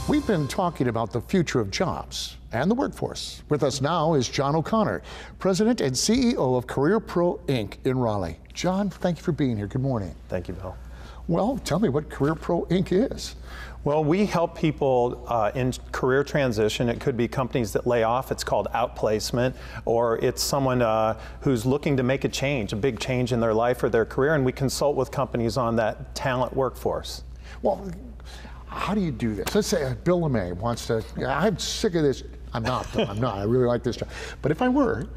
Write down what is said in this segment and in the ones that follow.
We've been talking about the future of jobs and the workforce. With us now is John O'Connor, President and CEO of CareerPro Inc. in Raleigh. John, thank you for being here. Good morning. Thank you, Bill. Well, tell me what CareerPro Inc. is. Well, we help people in career transition. It could be companies that lay off, it's called outplacement, or it's someone who's looking to make a big change in their life or their career, and we consult with companies on that talent workforce. Well, how do you do this? Let's say Bill LeMay wants to, I'm sick of this. I'm not, I really like this job. But if I were,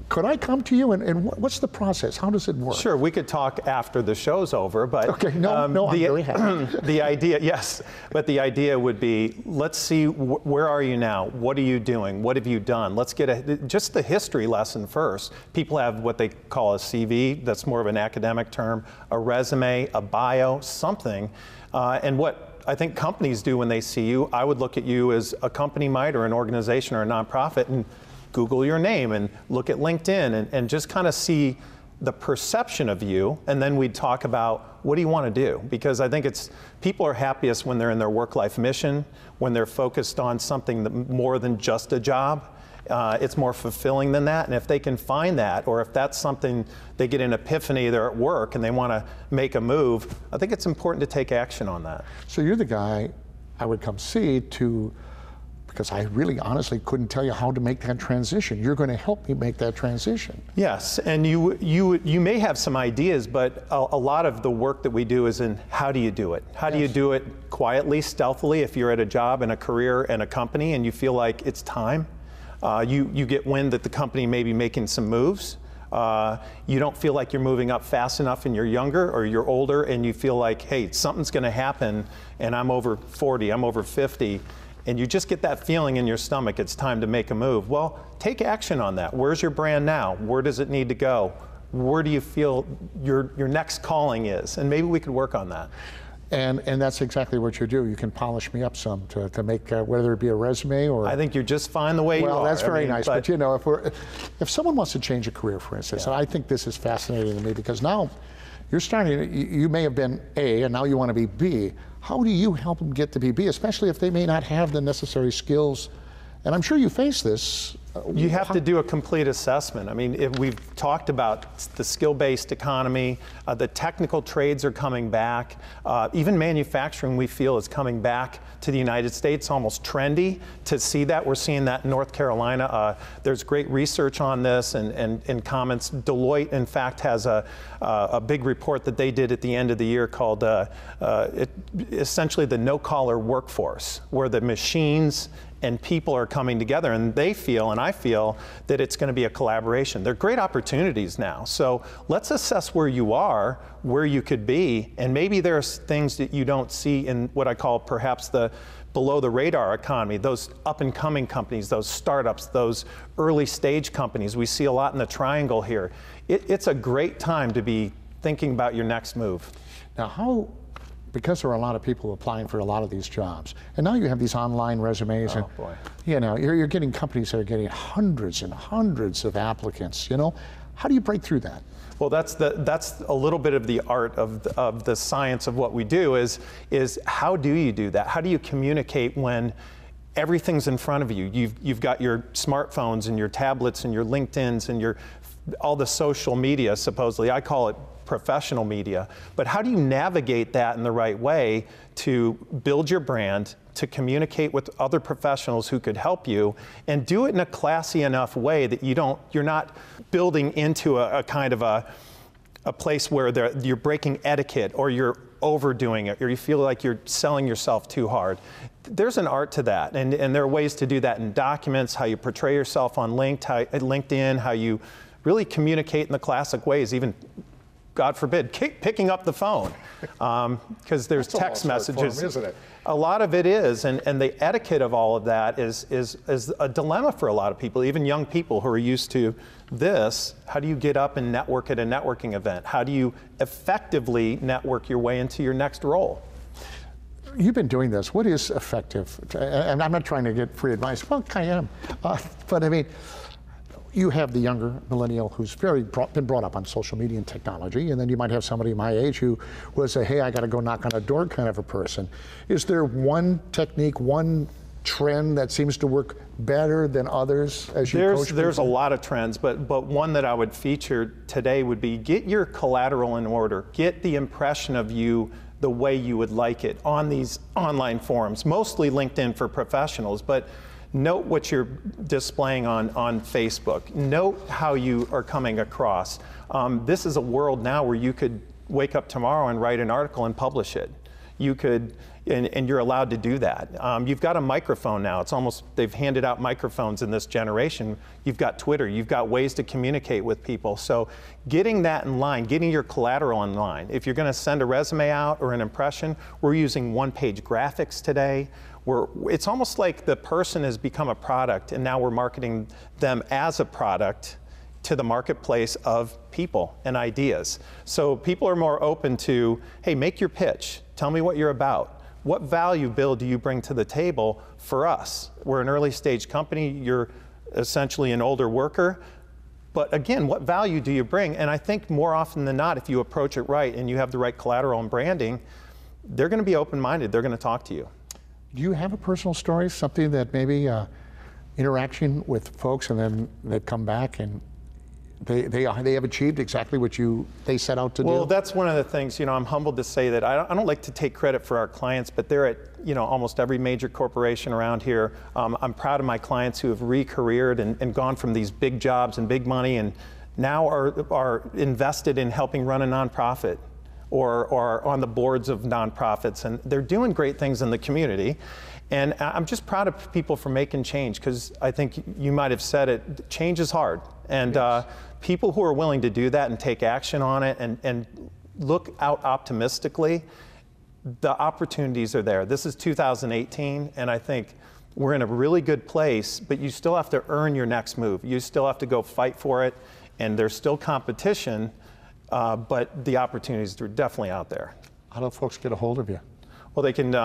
could I come to you and what's the process? How does it work? Sure, we could talk after the show's over, but okay, I'm very happy. The idea, yes, but the idea would be, let's see, where are you now? What are you doing? What have you done? Let's get just the history lesson first. People have what they call a CV, that's more of an academic term, a resume, a bio, something, and what I think companies do when they see you, I would look at you as a company might, or an organization or a nonprofit, and Google your name and look at LinkedIn and just kind of see the perception of you, and then we'd talk about what do you want to do? Because I think people are happiest when they're in their work-life mission, when they're focused on something more than just a job. It's more fulfilling than that, and if they can find that, or if that's something they get an epiphany, they're at work and they want to make a move, I think it's important to take action on that. So you're the guy I would come see because I really honestly couldn't tell you how to make that transition. You're going to help me make that transition. Yes, and you may have some ideas, but a lot of the work that we do is in how do you do it? How do you do it quietly, stealthily, if you're at a job and a career and a company and you feel like it's time? You get wind that the company may be making some moves. You don't feel like you're moving up fast enough and you're younger or you're older and you feel like, hey, something's going to happen and I'm over 40, I'm over 50, and you just get that feeling in your stomach it's time to make a move. Well, take action on that. Where's your brand now? Where does it need to go? Where do you feel your next calling is? And maybe we could work on that. And that's exactly what you do. You can polish me up some to make, whether it be a resume or... I think you're just fine the way you are. Well, that's very nice. But you know, if someone wants to change a career, for instance, and I think this is fascinating to me because now you're starting, you may have been A and now you want to be B. How do you help them get to be B, especially if they may not have the necessary skills? And I'm sure you face this. You have to do a complete assessment. I mean, we've talked about the skill-based economy, the technical trades are coming back, even manufacturing we feel is coming back to the United States, almost trendy to see that. We're seeing that in North Carolina. There's great research on this and comments. Deloitte, in fact, has a big report that they did at the end of the year called essentially the no-collar workforce, where the machines and people are coming together, and they feel, and I feel, that it's going to be a collaboration. There are great opportunities now. So let's assess where you are, where you could be, and maybe there's things that you don't see in what I call perhaps the below the radar economy, those up and coming companies, those startups, those early stage companies. We see a lot in the triangle here. It's a great time to be thinking about your next move. Now because there are a lot of people applying for a lot of these jobs, and now you have these online resumes, and you know, you're getting companies that are getting hundreds and hundreds of applicants. You know, how do you break through that? Well, that's a little bit of the art of the science of what we do is how do you do that? How do you communicate when everything's in front of you? You've got your smartphones and your tablets and your LinkedIn's and all the social media, supposedly. I call it professional media. But how do you navigate that in the right way to build your brand, to communicate with other professionals who could help you, and do it in a classy enough way that you're not building into a kind of a place where you're breaking etiquette or you're overdoing it or you feel like you're selling yourself too hard. There's an art to that, and there are ways to do that in documents, how you portray yourself on LinkedIn, how you really communicate in the classic ways, even God forbid, picking up the phone, because there's text messages. Form, isn't it? A lot of it is, and the etiquette of all of that is a dilemma for a lot of people, even young people who are used to this. How do you get up and network at a networking event? How do you effectively network your way into your next role? You've been doing this. What is effective? And I'm not trying to get free advice. Well, I am. But I mean, you have the younger millennial who's been brought up on social media and technology, and then you might have somebody my age who was a, hey, I got to go knock on a door kind of a person. Is there one technique, one trend that seems to work better than others as you coach people? There's a lot of trends, but one that I would feature today would be get your collateral in order. Get the impression of you the way you would like it on these online forums, mostly LinkedIn for professionals, but note what you're displaying on Facebook. Note how you are coming across. This is a world now where you could wake up tomorrow and write an article and publish it. You could, and you're allowed to do that. You've got a microphone now. It's almost, they've handed out microphones in this generation. You've got Twitter. You've got ways to communicate with people. So getting that in line, getting your collateral in line. If you're going to send a resume out or an impression, we're using one-page graphics today. It's almost like the person has become a product, and now we're marketing them as a product to the marketplace of people and ideas. So people are more open to, hey, make your pitch. Tell me what you're about. What value, Bill, do you bring to the table for us? We're an early stage company. You're essentially an older worker. But again, what value do you bring? And I think more often than not, if you approach it right and you have the right collateral and branding, they're going to be open-minded. They're going to talk to you. Do you have a personal story, something that maybe interaction with folks and then they come back and they have achieved exactly what they set out to do? Well, that's one of the things, I'm humbled to say that I don't like to take credit for our clients, but they're at, almost every major corporation around here. I'm proud of my clients who have re-careered and gone from these big jobs and big money and now are invested in helping run a nonprofit or on the boards of nonprofits, and they're doing great things in the community. And I'm just proud of people for making change, because I think you might have said it, change is hard. And yes. People who are willing to do that and take action on it and look out optimistically, the opportunities are there. This is 2018, and I think we're in a really good place, but you still have to earn your next move. You still have to go fight for it, and there's still competition, but the opportunities are definitely out there. How do folks get a hold of you? Well, they can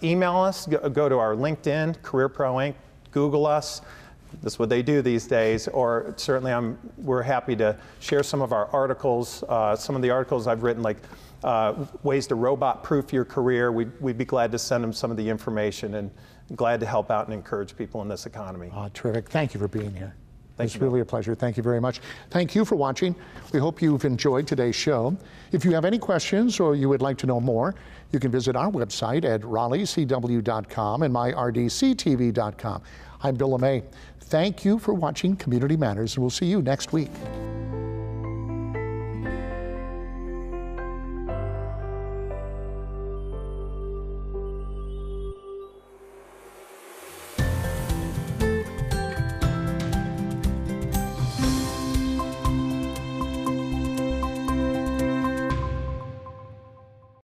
email us, go to our LinkedIn, CareerPro Inc., Google us. That's what they do these days. Or certainly we're happy to share some of our articles. Some of the articles I've written, like ways to robot-proof your career. We'd be glad to send them some of the information, and glad to help out and encourage people in this economy. Terrific. Thank you for being here. It's really a pleasure. Thank you very much. Thank you for watching. We hope you've enjoyed today's show. If you have any questions or you would like to know more, you can visit our website at RaleighCW.com and myrdctv.com. I'm Bill LeMay. Thank you for watching Community Matters, and we'll see you next week.